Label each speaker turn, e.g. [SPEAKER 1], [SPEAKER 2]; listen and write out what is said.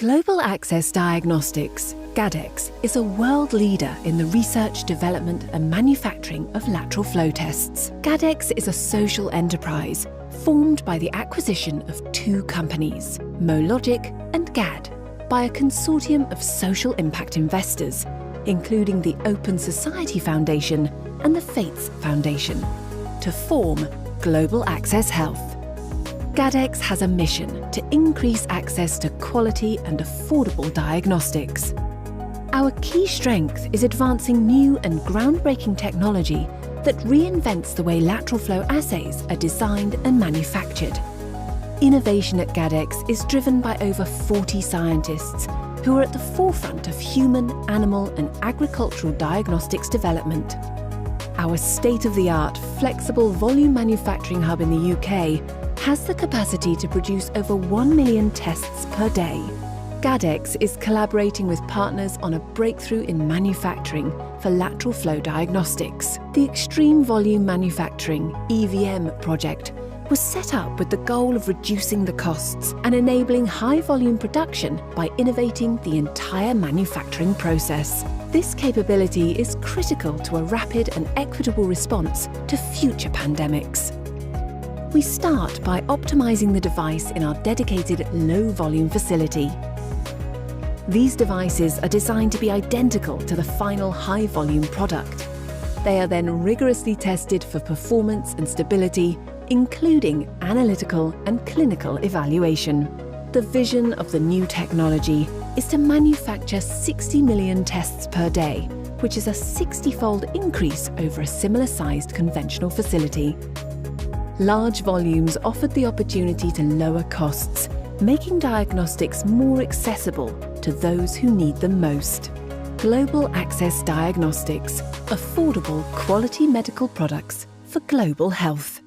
[SPEAKER 1] Global Access Diagnostics, GADx, is a world leader in the research, development and manufacturing of lateral flow tests. GADx is a social enterprise formed by the acquisition of two companies, Mologic and GAD, by a consortium of social impact investors, including the Open Society Foundation and the Fates Foundation, to form Global Access Health. GADx has a mission to increase access to quality and affordable diagnostics. Our key strength is advancing new and groundbreaking technology that reinvents the way lateral flow assays are designed and manufactured. Innovation at GADx is driven by over 40 scientists who are at the forefront of human, animal and agricultural diagnostics development. Our state-of-the-art flexible volume manufacturing hub in the UK has the capacity to produce over 1 million tests per day. GADx is collaborating with partners on a breakthrough in manufacturing for lateral flow diagnostics. The Extreme Volume Manufacturing (EVM) project was set up with the goal of reducing the costs and enabling high-volume production by innovating the entire manufacturing process. This capability is critical to a rapid and equitable response to future pandemics. We start by optimizing the device in our dedicated low-volume facility. These devices are designed to be identical to the final high-volume product. They are then rigorously tested for performance and stability, including analytical and clinical evaluation. The vision of the new technology is to manufacture 60 million tests per day, which is a 60-fold increase over a similar-sized conventional facility. Large volumes offered the opportunity to lower costs, making diagnostics more accessible to those who need them most. Global Access Diagnostics, affordable quality medical products for global health.